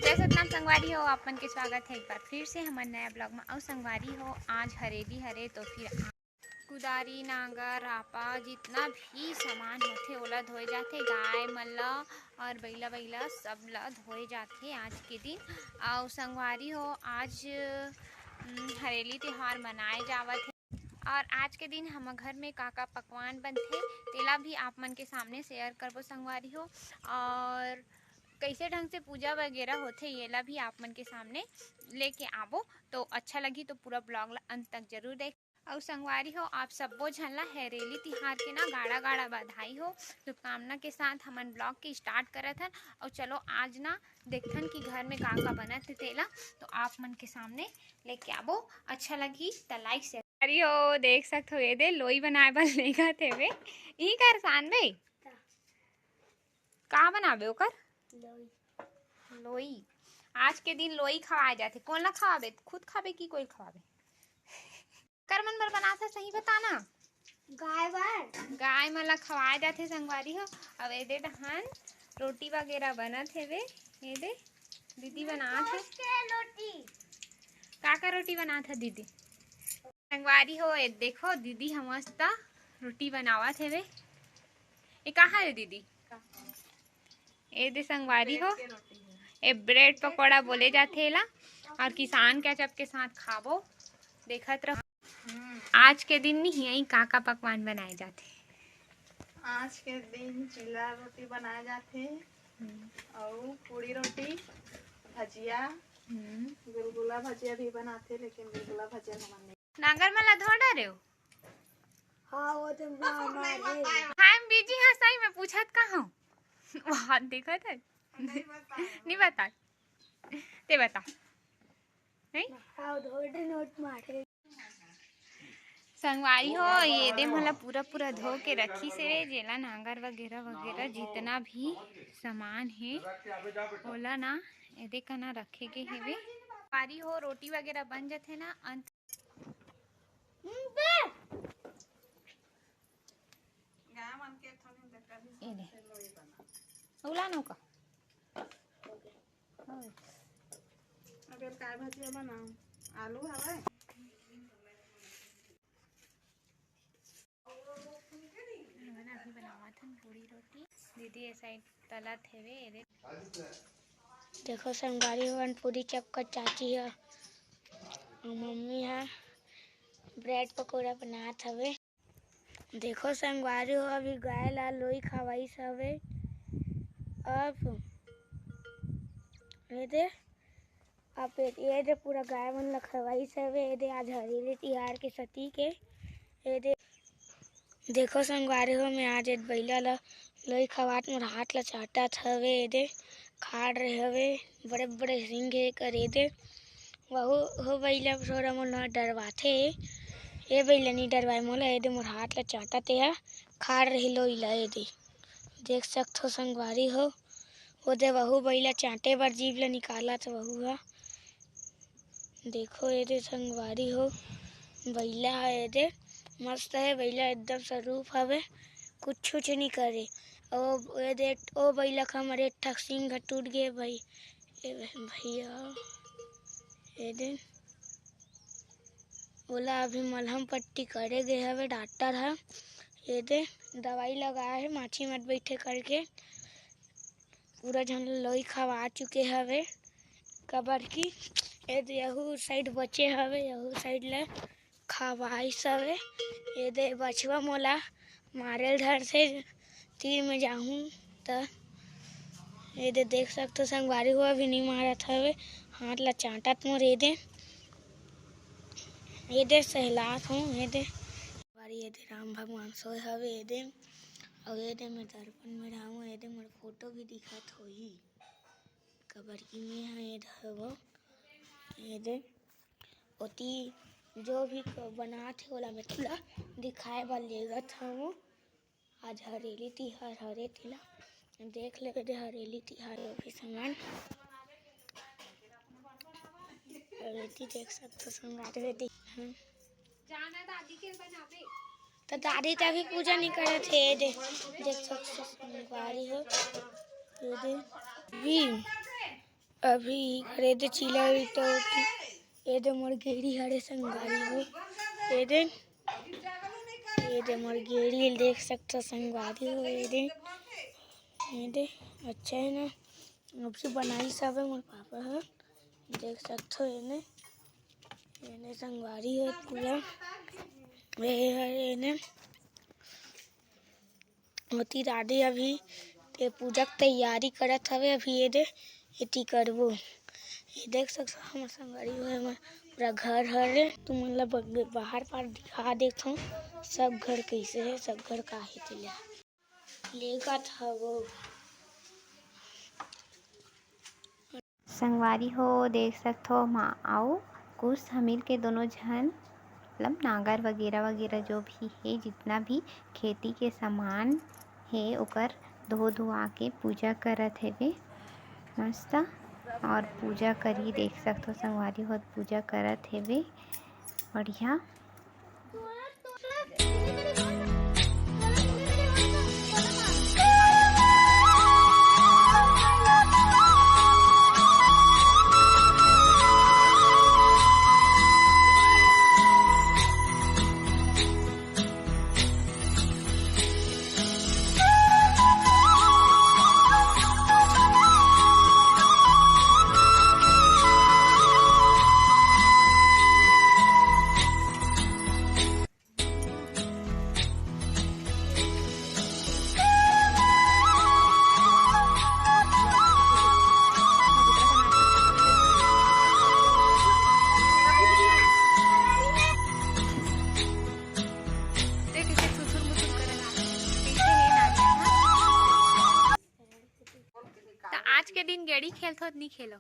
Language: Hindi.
जय सतनाम संगवारी हो, आप मन के स्वागत है एक बार फिर से हमारे नया ब्लॉग में। और संगवारी हो, आज हरेली हरे तो फिर कुदारी नांगर रापा जितना भी सामान होथे ओला धोए जाथे। गाय मल्ला और बैला बैला सब ला धोए जाथे आज के दिन। और संगवारी हो, आज हरेली त्यौहार मनाए जावत है। और आज के दिन हम घर में का पकवान बनथे तेला भी आप मन के सामने शेयर करबो संगवारी हो। और कैसे ढंग से पूजा वगैरह होथे येला भी आप मन के सामने लेके आबो। तो अच्छा लगी तो पूरा ब्लॉग ला अंत तक जरूर देख। और संगवारी हो, आप सबो झन ला हरेली तिहार के ना गाड़ा गाड़ा बधाई हो। शुभकामना के साथ हमन ब्लॉग के स्टार्ट करत हन। और चलो आज ना देखथन कि घर में का बनत है तेला, तो आप मन के सामने लेके आबो। अच्छा लगी तो लाइक शेयर करी हो। देख सकते हो ये दे लोई बनाए बर लेगा थे वे ई कर सान बे का बनाबे ओकर लोई। आज के दिन लोई खवाए जाथे। कौन ला खवाबे, खुद खाबे कि कोई खवाबे? कर मन बर बनाथा सही बताना। गाय मन ला खवाए जाथे संगवारी हो। अब एदे डहन रोटी वगैरह बनत हेवे। ये दे दीदी बनात है का रोटी बनात है दीदी संगवारी हो। ये देखो दीदी हम मस्त रोटी बनावत हेवे। ये कहाँ है दीदी? ये दे संगवारी हो, ये ब्रेड पकौड़ा बोले जाथे एला। और किसान केचप के साथ खाबो। देखत रहो आज के दिन में यही का पकवान बनाए जाथे। आज के दिन चिल्ला रोटी बनाए जाथे और पूड़ी रोटी भजिया गुलगुला भजिया भी बनाथे, लेकिन गुलगुला भजिया हमन नहीं। नांगर मला धो डरे हो। हाँ वो तो हां बीजी है सही में पूछत का हूं वहां देखत है नहीं बता ते बता नहीं नोट मारे संगवारी हो। ये दे मला पूरा पूरा धो के रखी से जेला नांगर वगैरह वगैरह जितना भी सामान है ओला ना एदे कना रखे के हेवे। पारी हो रोटी वगैरह बन जाथे ना अंत उला नो का अगर काय भजिया बनाओ आलू हवे अभी बनावत हन पूरी रोटी। दीदी ए साइड तलत हेवे। देखो संगवारी हो पूरी चपकट चाची है और मम्मी है ब्रेड पकौड़ा बनात हवे। देखो संगवारी हो अभी गाय ला लोई खवाई हवे। अब ये दे पूरा गाय मन ला खवाई हवे। ये दे आज हरेली तिहार के सती के ये दे देखो संगवारी हो मैं आज एक बैला ला लोई खवात मोर हाथ ला चाटत हवे। ये दे खाड़ रहे हवे बड़े बड़े सिंग है कर ये दे वहु हो बैला थोड़ा मोला डरवाथे। ये बैला नहीं डरवाए मोला। ये दे मोर हाथ ला चाटत है खाड़ रही लोई ला। ये दे देख सकते हो संगवारी हो वो दे वहु बैला चाटे बर जीभ ला निकालत वहु हा। देखो ये दे संगवारी हो बैला है ये दे मस्त है बैला एकदम स्वरूप हवे कुछ नहीं करे। और ये दे ओ बैला का हमारे एक ठक सिंग टूट गए भाई भैया। ये दे ओला अभी मलहम पट्टी करे गए हवे डॉक्टर है। ये दे दवाई लगाया है माछी मत बैठे करके। पूरा झन लोई खवा चुके हवे कबर की। ये दे यहू साइड बचे हवे यहू साइड ले खवाई हवे। ये दे बछवा मोला मारे धर से तीर में जाहूं त ये दे देख सकते संगवारी हुआ भी नहीं मारत हवे हाथ ला चाटत मोर। ये दे सहलात हूँ। ये दे राम भगवान सोए हवे। ये दे और ये दे मैं दर्पण में रहूँ। ये दे मोर फोटो भी दिखत होही कबर की में है। ये धो ये दे ओती जो भी बनात है ओला मैं तुला दिखाए बर लेगत हूँ। आज हरेली तिहार हरे तिला देख ले दे हरेली तिहार भी सामान देख सकते संगारे तो दादी तभी पूजा नहीं करे थे। देख सकते संगवारी हो अभी करे दे चिला तो ये दे मोर गेड़ी हरे संगवारी हो ये दे मोर गेड़ी देख सकते संगवारी हो ये दे अच्छा है ना। अब से बनाई सब है मोर पापा है देख सकते हो ये संगवारी हो पूरा ये होती राधे अभी ते पूजा के तैयारी करत हवे अभी एती करबो ये देख सकते हो हमर संगवारी हो पूरा घर हरे तुम मन ला बाहर पार दिखा देथो सब घर कैसे है सब घर काहे तिला लेगत हवो। संगवारी हो देख सकते हो माँ आओ कुछ मिल के दोनों जन मतलब नांगर वगैरह वगैरह जो भी है जितना भी खेती के सामान है ओकर धो के पूजा करत हेवे मस्त और पूजा करी देख सकते हो संगवारी हो पूजा करत हेवे बढ़िया। आज के दिन गेड़ी खेलत हो नहीं खेलो?